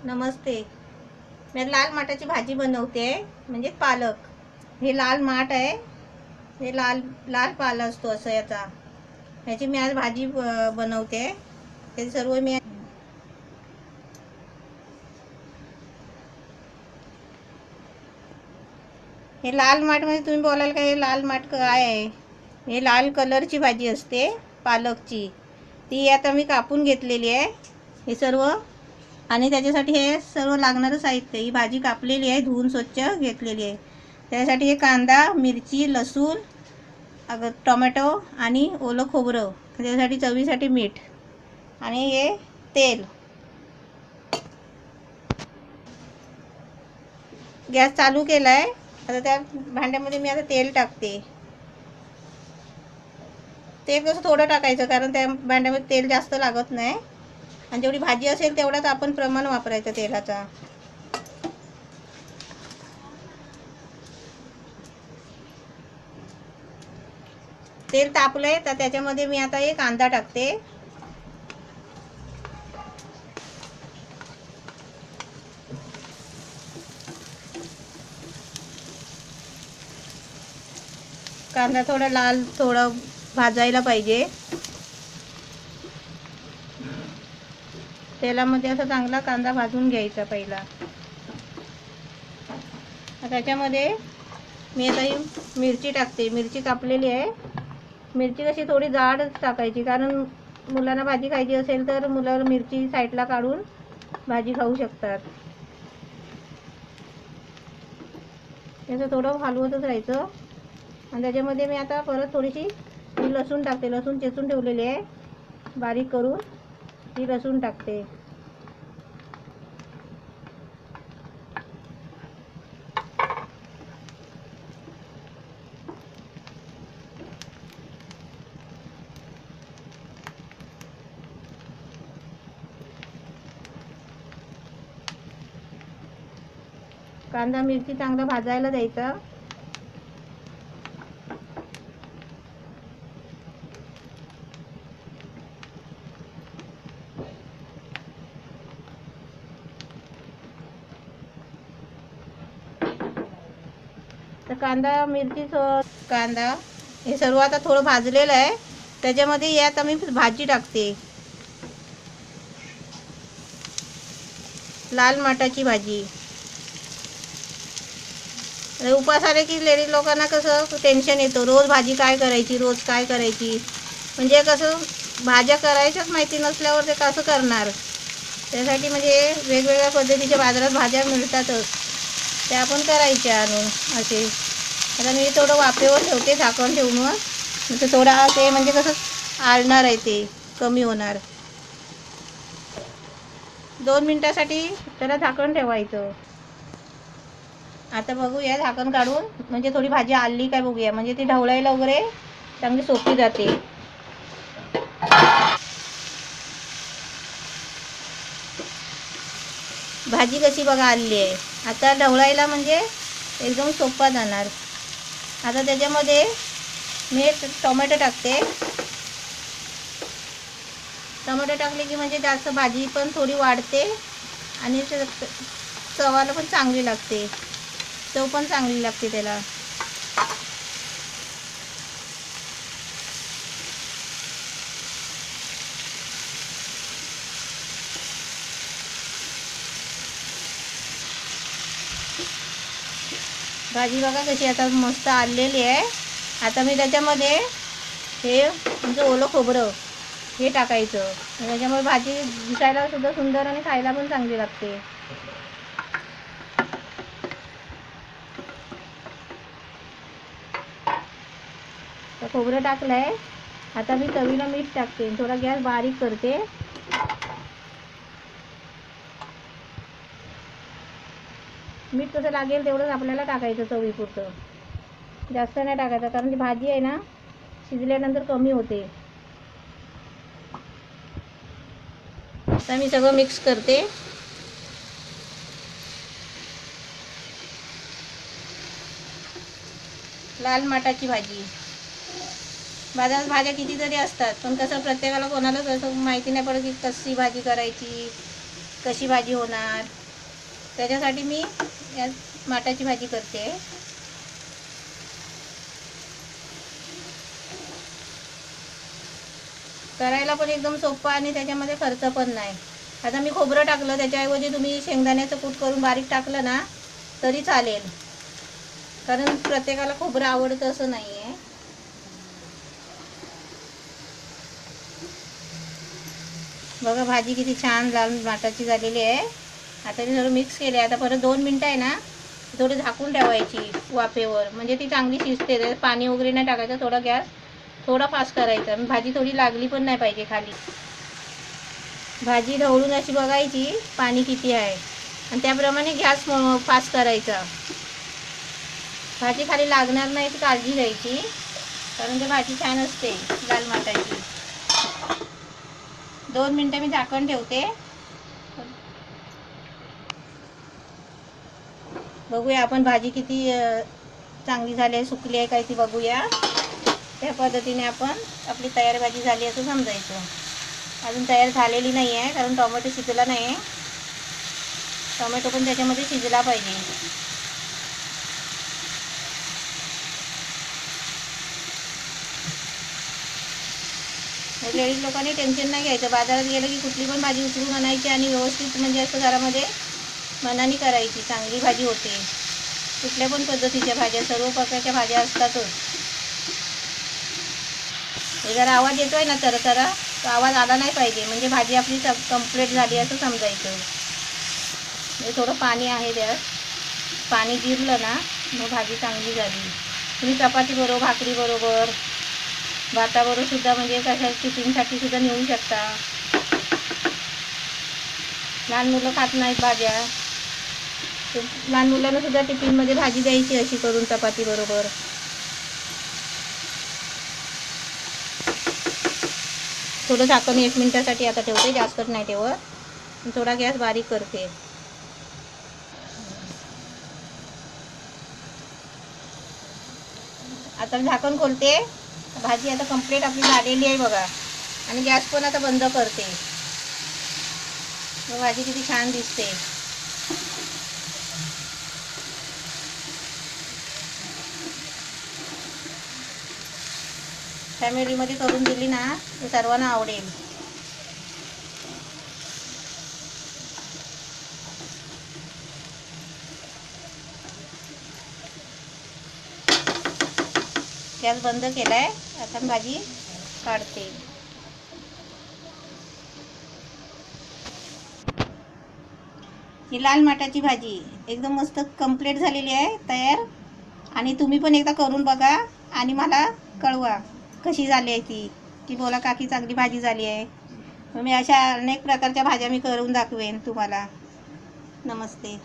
नमस्ते. मी लाल माठाची भाजी बनवते, म्हणजे पालक. हे लाल माठ आहे. हे लाल लाल पाला असतो असं याचा. ह्याची मी आज भाजी बनवते. ते सर्व मी हे लाल माठ म्हणजे तुम्ही बोलाल का हे लाल माठ काय आहे? हे लाल कलरची भाजी असते पालकची. ती आता मी कापून घेतलेली आहे हे सर्व. आणि त्याच्यासाठी हे सर्व लागणारं साहित्य, ही भाजी कापलेली आहे, धुवून स्वच्छ घेतलेली आहे. त्यासाठी हे कांदा, मिरची, लसूण, टोमॅटो आणि ओलं खोबरं, त्याच्यासाठी चवीसाठी मीठ आणि हे तेल. गॅस चालू केला आहे. आता त्या भांड्यामध्ये मी आता तेल टाकते. तेल कसं थोडं टाकायचं, कारण त्या भांड्यामध्ये तेल जास्त लागत नाही. आणि जेवढी भाजी असेल तेवढाच आपण प्रमाण वापरायचं तेलाचा. तेल तापलंय तर त्याच्यामध्ये मी आता एक कांदा टाकते. कांदा थोडा लाल थोडं भाजायला पाहिजे. तेलामध्ये असा चांगला कांदा भाजून घ्यायचा पहिला. त्याच्यामध्ये मी आता ही मिरची टाकते. मिरची कापलेली आहे. मिरची कशी थोडी जाड टाकायची, कारण मुलांना भाजी खायची असेल तर मुलं मिरची साईडला काढून भाजी खाऊ शकतात. याचं थोडं हलवतच राहायचं. आणि त्याच्यामध्ये मी आता परत थोडीशी लसूण टाकते. लसूण चेचून ठेवलेली आहे बारीक करून, ती लसूण टाकते. कांदा मिरची चांगला भाजायला द्यायचा. तर कांदा मिरची कांदा हे सर्व आता थोडं भाजलेलं आहे. त्याच्यामध्ये यात आम्ही भाजी टाकते, लाल माठाची भाजी. उपास आले की लेडीज लोकांना कसं टेन्शन येतं, रोज भाजी काय करायची, रोज काय करायची. म्हणजे कसं भाज्या करायच्याच माहिती नसल्यावर ते कसं करणार. त्यासाठी म्हणजे वेगवेगळ्या पद्धतीच्या बाजारात भाज्या मिळतातच, त्या आपण करायच्या आणून असे. आता मी थोडं वाफेवर ठेवते झाकण ठेवून. म्हणजे थोडा ते म्हणजे कसं आळणार आहे, ते कमी होणार. 2 मिनटासाठी त्याला झाकण ठेवायचं. आता बघूया झाकण काढून, म्हणजे थोडी भाजी आली काय बघूया, म्हणजे ती ढवळायला वगैरे चांगली सोपी जाते. भाजी कशी बघा आली आहे. आता ढवळायला म्हणजे एकदम सोपा जाणार. आता त्याच्यामध्ये मी टोमॅटो टाकते. टोमॅटो टाकले की म्हणजे जास्त भाजी पण थोडी वाढते आणि चवाला पण चांगली लागते, चव पण चांगली लागते त्याला. भाजी बघा कशी आता मस्त आलेली आहे. आता मी त्याच्यामध्ये हे म्हणजे ओलं खोबरं हे टाकायचं. त्याच्यामुळे भाजी दिसायला सुद्धा सुंदर आणि खायला पण चांगली लागते. तर खोबरं टाकलं आहे. आता मी चवीला मीठ टाकते. थोडा गॅस बारीक करते. मीठ कसं लागेल तेवढंच आपल्याला टाकायचं चवीपुरतं, जास्त नाही टाकायचं, कारण ती भाजी आहे ना शिजल्यानंतर कमी होते. आता मी सगळं मिक्स करते. लाल माठाची भाजी. बाजारात भाज्या कितीतरी असतात, पण कसं प्रत्येकाला कोणालाच असं माहिती नाही पडत की कशी भाजी करायची, कशी भाजी होणार, त्याच्यासाठी मी या माठाची भाजी करते. करायला पण एकदम सोपं आणि त्याच्यामध्ये खर्च पण नाही. आता मी खोबरं टाकलं, त्याच्याऐवजी तुम्ही शेंगदाण्याचं कूट करून बारीक टाकलं ना तरी चालेल, कारण प्रत्येकाला खोबरं आवडतं असं नाही आहे. बघा भाजी किती छान लाल माठाची झालेली आहे. आता ते सगळं मिक्स केले. आता परत 2 मिनटं आहे ना थोडी झाकून ठेवायची वाफेवर, म्हणजे ती चांगली शिजते. त्यात पाणी वगैरे नाही टाकायचं, थोडा गॅस थोडा फास्ट करायचा. भाजी थोडी लागली पण नाही पाहिजे खाली. भाजी ढवळून अशी बघायची पाणी किती आहे आणि त्याप्रमाणे गॅस फास्ट करायचा. भाजी खाली लागणार नाही ती काळजी घ्यायची, कारण ते भाजी छान असते लाल माठाची. 2 मिनटं मी झाकण ठेवते. बघूया आपण भाजी किती चांगली झाली आहे, सुकली आहे काय ती बघूया. त्या पद्धतीने आपण आपली तयार भाजी झाली असं समजायचं. अजून तयार झालेली नाही आहे, कारण टोमॅटो शिजला नाही आहे. टोमॅटो पण त्याच्यामध्ये शिजला पाहिजे. लेडीज लोकांनी टेन्शन नाही घ्यायचं. बाजारात गेलं की कुठली पण भाजी उचलून आणायची आणि व्यवस्थित म्हणजे असं घरामध्ये मनाने करायची, चांगली भाजी होते. कुठल्या पण पद्धतीच्या भाज्या, सर्व प्रकारच्या भाज्या असतातच. हे जरा आवाज येतोय ना तर तो आवाज आला नाही पाहिजे, म्हणजे भाजी आपली कंप्लीट झाली असं समजायचं. म्हणजे थोडं पाणी आहे त्यात, पाणी जिरलं ना मग भाजी चांगली झाली. तुम्ही चपाती बरोबर, भाकरी बरोबर, भाताबरोबर सुद्धा म्हणजे कशा टिफिनसाठी सुद्धा नेऊ शकता. लहान मुलं खात नाहीत भाज्या, लहान मुलांना सुद्धा टिफिनमध्ये भाजी द्यायची अशी करून चपाती बरोबर. थोडं झाकण 1 मिनिटासाठी आता ठेवते, जास्तच नाही ठेवत. थोडा गॅस बारीक करते. आता झाकण खोलते. भाजी आता कंप्लीट आपली झालेली आहे बघा, आणि गॅस पण आता बंद करते. भाजी किती छान दिसते. फॅमिलीमध्ये करून दिली ना तर सर्वांना आवडेल. गॅस बंद केलाय. आता भाजी काढते. ही लाल माठाची भाजी एकदम मस्त कंप्लीट झालेली आहे तयार. आणि तुम्ही पण एकदा करून बघा आणि मला कळवा कशी झाली आहे ती, की बोला काकी चांगली भाजी झाली आहे. मी अशा अनेक प्रकारच्या भाज्या मी करून दाखवेन तुम्हाला. नमस्ते.